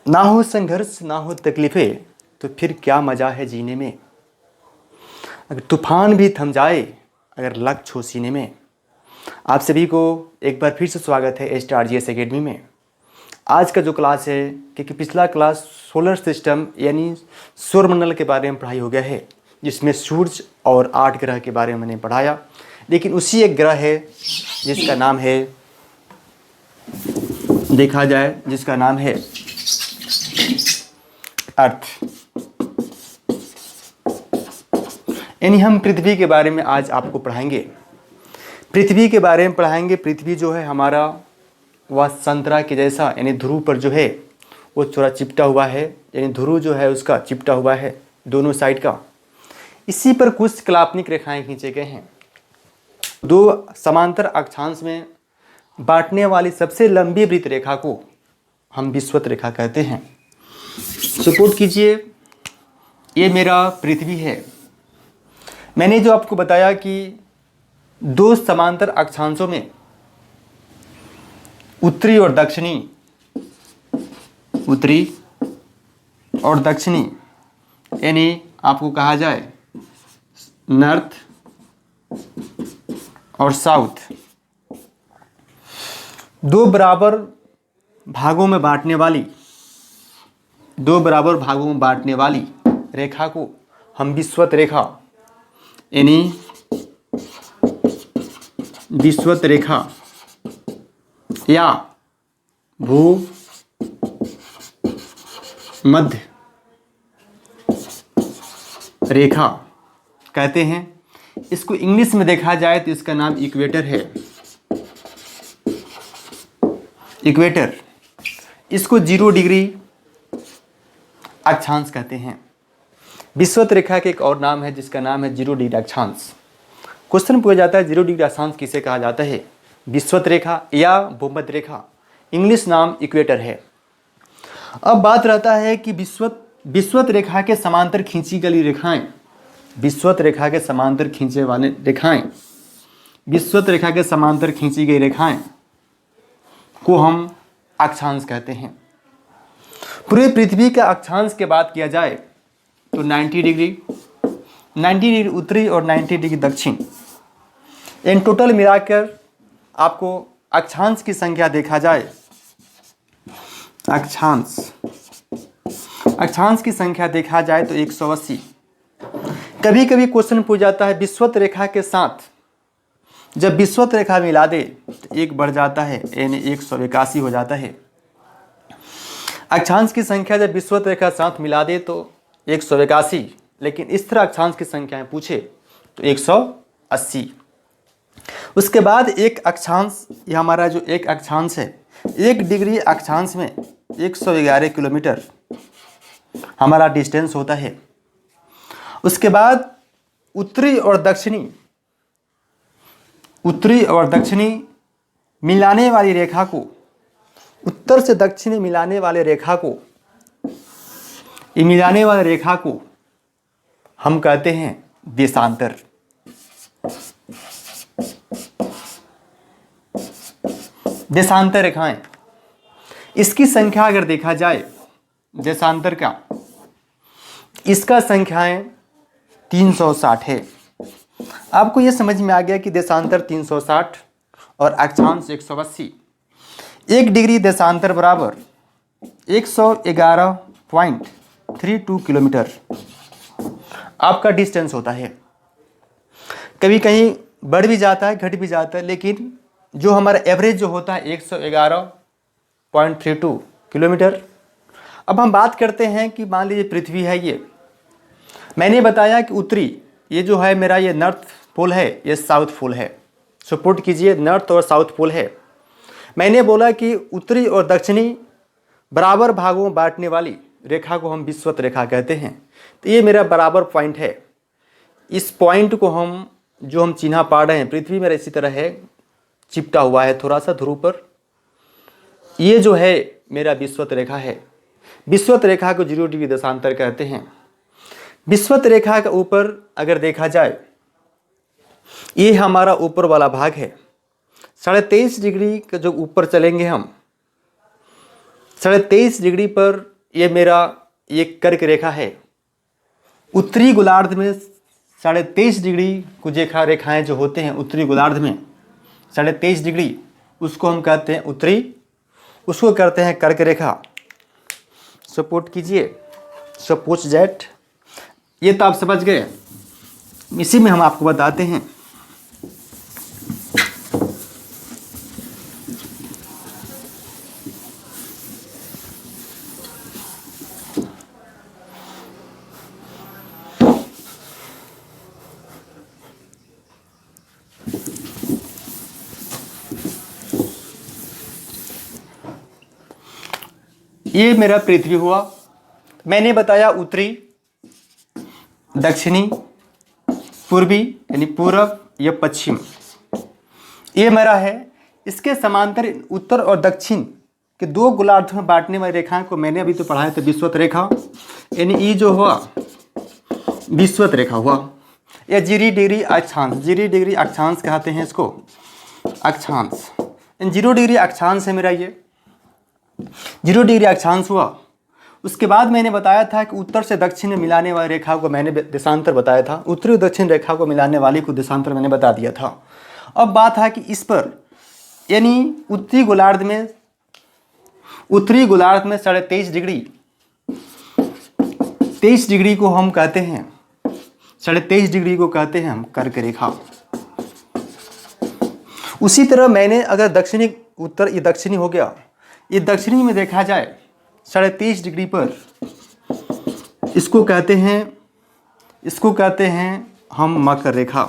ना हो संघर्ष ना हो तकलीफ़ें तो फिर क्या मज़ा है जीने में। अगर तूफान भी थम जाए अगर लक्ष्य हो सीने में। आप सभी को एक बार फिर से स्वागत है STRGS एकेडमी में। आज का जो क्लास है क्योंकि पिछला क्लास सोलर सिस्टम यानी सौरमंडल के बारे में पढ़ाई हो गया है, जिसमें सूर्य और 8 ग्रह के बारे में मैंने पढ़ाया। लेकिन उसी एक ग्रह है जिसका नाम है, देखा जाए, जिसका नाम है अर्थ। यानी हम पृथ्वी के बारे में आज आपको पढ़ाएंगे। पृथ्वी के बारे में पढ़ाएंगे। पृथ्वी जो है हमारा, वह संतरा के जैसा, यानी ध्रुव पर जो है वो थोड़ा चिपटा हुआ है, यानी ध्रुव जो है उसका चिपटा हुआ है दोनों साइड का। इसी पर कुछ काल्पनिक रेखाएं खींचे गए हैं। दो समांतर अक्षांश में बांटने वाली सबसे लंबी वृत्त रेखा को हम विषुवत रेखा कहते हैं। सपोर्ट कीजिए, ये मेरा पृथ्वी है। मैंने जो आपको बताया कि दो समांतर अक्षांशों में उत्तरी और दक्षिणी, उत्तरी और दक्षिणी, यानी आपको कहा जाए नॉर्थ और साउथ, दो बराबर भागों में बांटने वाली रेखा को हम विषुवत रेखा, यानी विषुवत रेखा या भू मध्य रेखा कहते हैं। इसको इंग्लिश में देखा जाए तो इसका नाम इक्वेटर है। इक्वेटर, इसको 0 डिग्री अक्षांश कहते हैं। विषुवत रेखा के एक और नाम है जिसका नाम है 0 डिग्री अक्षांश। क्वेश्चन पूछा जाता है 0 डिग्री अक्षांश किसे कहा जाता है, विषुवत रेखा या भूमध्य रेखा। इंग्लिश नाम इक्वेटर है। अब बात रहता है कि विषुवत रेखा के समांतर खींची गई रेखाएं, विषुवत रेखा के समांतर खींचे वाले रेखाएं, विषुवत रेखा के समांतर खींची गई रेखाएं को हम अक्षांश कहते हैं। पूरे पृथ्वी का अक्षांश की बात किया जाए तो 90 डिग्री उत्तरी और 90 डिग्री दक्षिण, इन टोटल मिलाकर आपको अक्षांश की संख्या देखा जाए, अक्षांश की संख्या देखा जाए तो 180। कभी कभी क्वेश्चन पूछ जाता है विषुवत रेखा के साथ जब विषुवत रेखा मिला दे तो एक बढ़ जाता है, यानी 181 हो जाता है। अक्षांश की संख्या जब विषुवत रेखा साथ मिला दे तो 181, लेकिन इस तरह अक्षांश की संख्याएं पूछे तो 180। उसके बाद एक अक्षांश, ये हमारा जो एक अक्षांश है, 1 डिग्री अक्षांश में 111 किलोमीटर हमारा डिस्टेंस होता है। उसके बाद उत्तरी और दक्षिणी मिलाने वाली रेखा को, उत्तर से दक्षिणी मिलाने वाले रेखा को, ये मिलाने वाले रेखा को हम कहते हैं देशांतर। देशांतर रेखाएं, इसकी संख्या अगर देखा जाए देशांतर का, इसका संख्याएं 360 है। आपको यह समझ में आ गया कि देशांतर 360 और अक्षांश 180। 1 डिग्री देशांतर बराबर 111.32 किलोमीटर आपका डिस्टेंस होता है। कभी कहीं बढ़ भी जाता है, घट भी जाता है, लेकिन जो हमारा एवरेज जो होता है 111.32 किलोमीटर। अब हम बात करते हैं कि मान लीजिए पृथ्वी है, ये मैंने बताया कि उत्तरी, ये जो है मेरा, ये नॉर्थ पोल है, ये साउथ पोल है। सपोर्ट कीजिए, नॉर्थ और साउथ पोल है। मैंने बोला कि उत्तरी और दक्षिणी बराबर भागों में बांटने वाली रेखा को हम विषुवत रेखा कहते हैं। तो ये मेरा बराबर पॉइंट है। इस पॉइंट को हम चिन्ह पा रहे हैं, पृथ्वी मेरा इसी तरह है, चिपटा हुआ है थोड़ा सा ध्रुव पर। ये जो है मेरा विषुवत रेखा है। विषुवत रेखा को 0 डिग्री देशांतर कहते हैं। विषुवत रेखा के ऊपर अगर देखा जाए, ये हमारा ऊपर वाला भाग है। 23.5 डिग्री का जो ऊपर चलेंगे हम, 23.5 डिग्री पर ये मेरा ये कर्क रेखा है। उत्तरी गोलार्ध में 23.5 डिग्री कुछ रेखाएं जो होते हैं उत्तरी गोलार्ध में 23.5 डिग्री, उसको हम कहते हैं उत्तरी, उसको करते हैं कर्क रेखा। सपोर्ट कीजिए, सपोज दैट, ये तो आप समझ गए। इसी में हम आपको बताते हैं ये मेरा पृथ्वी हुआ। मैंने बताया उत्तरी, दक्षिणी, पूर्वी यानी पूरब या पश्चिम, ये मेरा है। इसके समांतर उत्तर और दक्षिण के 2 गोलार्ध में बांटने वाली रेखाएं को मैंने अभी तो पढ़ा है, तो विषुवत रेखा यानी ये जो हुआ विषुवत रेखा हुआ, या 0 डिग्री अक्षांश, 0 डिग्री अक्षांश कहते हैं इसको, अक्षांश। 0 डिग्री अक्षांश है मेरा, ये 0 डिग्री अक्षांश हुआ। उसके बाद मैंने बताया था कि उत्तर से दक्षिण में मिलाने वाली रेखा को मैंने देशांतर बताया था, उत्तरी और दक्षिण रेखा को मिलाने वाली को देशांतर मैंने बता दिया था। अब बात है कि इस पर यानी उत्तरी गोलार्ध में 23.5 डिग्री, 23 डिग्री को हम कहते हैं, 23.5 डिग्री को कहते हैं हम कर्क रेखा। उसी तरह मैंने अगर दक्षिणी उत्तर, ये दक्षिणी हो गया, ये दक्षिणी में देखा जाए 23.5 डिग्री पर, इसको कहते हैं हम मकर रेखा।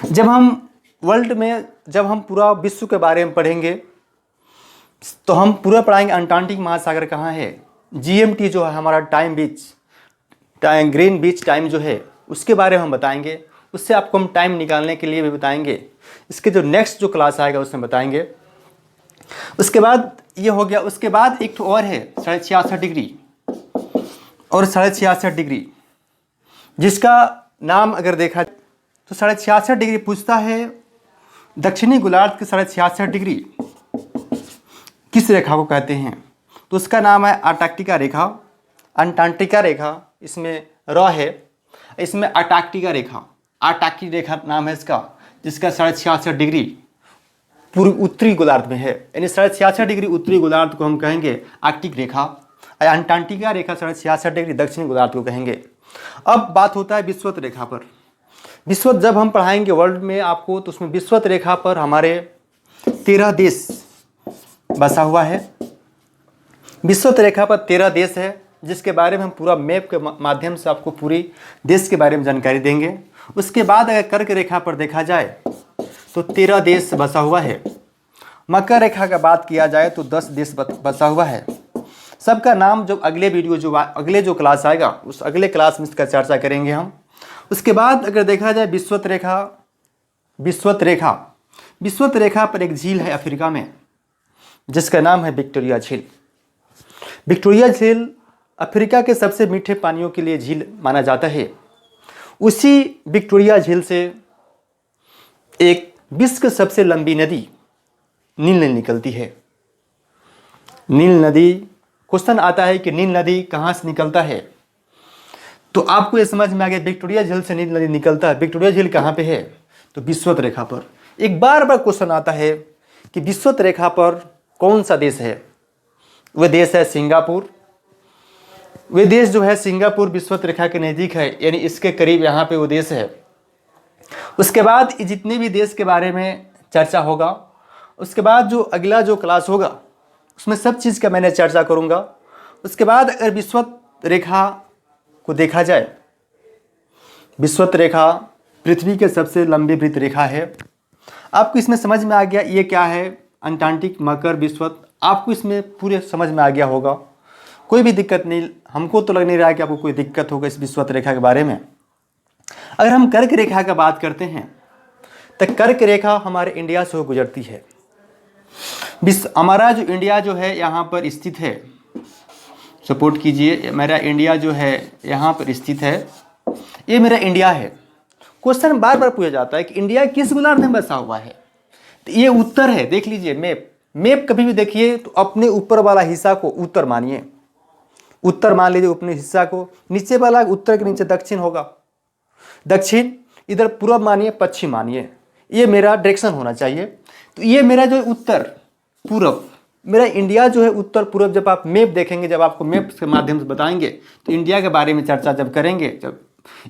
जब हम वर्ल्ड में, जब हम पूरा विश्व के बारे में पढ़ेंगे तो हम पूरा पढ़ाएंगे अंटार्कटिक महासागर कहाँ है, जीएमटी जो है हमारा टाइम बीच, ग्रीन बीच टाइम जो है, उसके बारे में हम बताएंगे। उससे आपको हम टाइम निकालने के लिए भी बताएंगे। इसके जो नेक्स्ट जो क्लास आएगा उसमें बताएंगे। उसके बाद ये हो गया। उसके बाद एक तो और है 66.5 डिग्री और 66.5 डिग्री, जिसका नाम अगर देखा तो 66.5 डिग्री पूछता है दक्षिणी गोलार्ध के 66.5 डिग्री किस रेखा को कहते हैं, तो उसका नाम है अंटार्कटिका रेखा। अंटार्कटिका रेखा इसमें र है, इसमें अंटार्कटिका रेखा, अंटार्कटिक रेखा नाम है इसका, जिसका 66.5 डिग्री पूर्व उत्तरी गोलार्ध में है। यानी 66.5 डिग्री उत्तरी गोलार्ध को हम कहेंगे आर्कटिक रेखा, अंटार्कटिका रेखा 66.5 डिग्री दक्षिणी गोलार्ध को कहेंगे। अब बात होता है विषुवत रेखा पर। विषुवत जब हम पढ़ाएंगे वर्ल्ड में आपको, तो उसमें विषुवत रेखा पर हमारे 13 देश बसा हुआ है। विषुवत रेखा पर 13 देश है, जिसके बारे में हम पूरा मैप के माध्यम से आपको पूरी देश के बारे में जानकारी देंगे। उसके बाद अगर कर्क रेखा पर देखा जाए तो 13 देश बसा हुआ है। मकर रेखा का बात किया जाए तो 10 देश बसा हुआ है। सबका नाम जो अगले वीडियो जो अगले जो क्लास आएगा उस अगले क्लास में इसका चर्चा करेंगे हम। उसके बाद अगर देखा जाए विषुवत रेखा पर एक झील है अफ्रीका में, जिसका नाम है विक्टोरिया झील। विक्टोरिया झील अफ्रीका के सबसे मीठे पानियों के लिए झील माना जाता है। उसी विक्टोरिया झील से एक विश्व की सबसे लंबी नदी नील नदी निकलती है। नील नदी, क्वेश्चन आता है कि नील नदी कहाँ से निकलता है, तो आपको ये समझ में आ गया विक्टोरिया झील से नील नदी निकलता है। विक्टोरिया झील कहाँ पे है, तो विषुवत रेखा पर। एक बार क्वेश्चन आता है कि विषुवत रेखा पर कौन सा देश है, वह देश है सिंगापुर। वह देश जो है सिंगापुर विषुवत रेखा के नज़दीक है, यानी इसके करीब यहाँ पे वो देश है। उसके बाद जितने भी देश के बारे में चर्चा होगा, उसके बाद जो अगला जो क्लास होगा उसमें सब चीज़ का मैंने चर्चा करूँगा। उसके बाद अगर विषुवत रेखा को देखा जाए, विषुवत रेखा पृथ्वी के सबसे लंबी वृत्त रेखा है। आपको इसमें समझ में आ गया ये क्या है, अंटार्कटिक, मकर, विषुवत, आपको इसमें पूरे समझ में आ गया होगा। कोई भी दिक्कत नहीं, हमको तो लग नहीं रहा है कि आपको कोई दिक्कत होगा इस विषुवत रेखा के बारे में। अगर हम कर्क रेखा का बात करते हैं तो कर्क रेखा हमारे इंडिया से गुजरती है। हमारा जो इंडिया जो है यहाँ पर स्थित है, सपोर्ट कीजिए, मेरा इंडिया जो है यहाँ पर स्थित है, ये मेरा इंडिया है। क्वेश्चन बार बार पूछा जाता है कि इंडिया किस गोलार्ध में बसा हुआ है, तो ये उत्तर है। देख लीजिए मैप, मैप कभी भी देखिए तो अपने ऊपर वाला हिस्सा को उत्तर मानिए, उत्तर मान लीजिए अपने हिस्सा को, नीचे वाला उत्तर के नीचे दक्षिण होगा, दक्षिण इधर पूर्व मानिए, पश्चिम मानिए, ये मेरा डायरेक्शन होना चाहिए। तो ये मेरा जो उत्तर पूर्व, मेरा इंडिया जो है उत्तर पूर्व। जब आप मैप देखेंगे, जब आपको मैप के माध्यम से बताएंगे तो इंडिया के बारे में चर्चा जब करेंगे, जब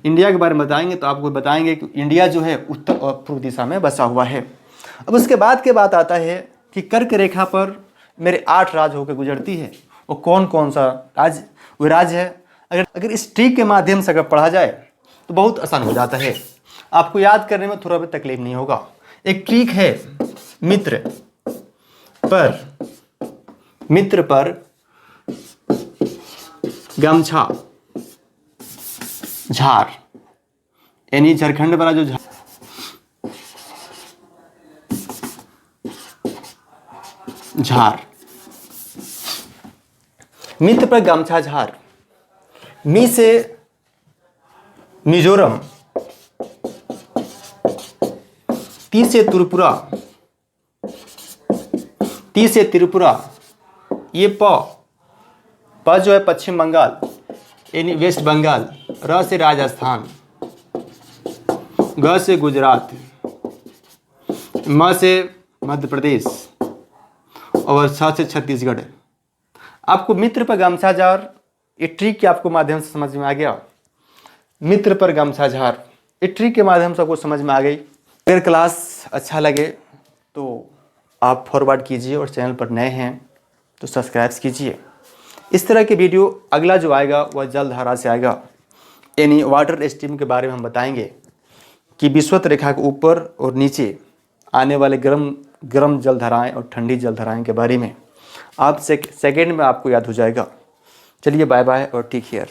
इंडिया के बारे में बताएंगे तो आपको बताएंगे कि इंडिया जो है उत्तर और पूर्व दिशा में बसा हुआ है। अब उसके बाद के बात आता है कि कर्क रेखा पर मेरे 8 राज्य होकर गुजरती है, वो कौन कौन सा राज्य वो राज्य है। अगर इस ट्रिक के माध्यम से अगर पढ़ा जाए तो बहुत आसान हो जाता है, आपको याद करने में थोड़ा भी तकलीफ नहीं होगा। एक ट्रिक है, मित्र पर गमछा झार, यानी झारखंड वाला जो झार, मित्र पर गमछा झार। मी से मिजोरम, ती से त्रिपुरा, ती से त्रिपुरा, ये प जो है पश्चिम बंगाल यानी वेस्ट बंगाल, र से राजस्थान, ग से गुजरात, म से मध्य प्रदेश और छ से छत्तीसगढ़। आपको मित्र पर गमछा झार, ये ट्रिक के आपको माध्यम से समझ में आ गया। मित्र पर गमछा झार, ये ट्रिक के माध्यम से आपको समझ में आ गई। अगर क्लास अच्छा लगे तो आप फॉरवर्ड कीजिए और चैनल पर नए हैं तो सब्सक्राइब कीजिए। इस तरह के वीडियो अगला जो आएगा वह जलधारा से आएगा, यानी वाटर स्ट्रीम के बारे में हम बताएंगे कि विषुवत रेखा के ऊपर और नीचे आने वाले गर्म जलधाराएं और ठंडी जलधाराएं के बारे में आप सेकेंड में आपको याद हो जाएगा। चलिए बाय बाय और टेक केयर।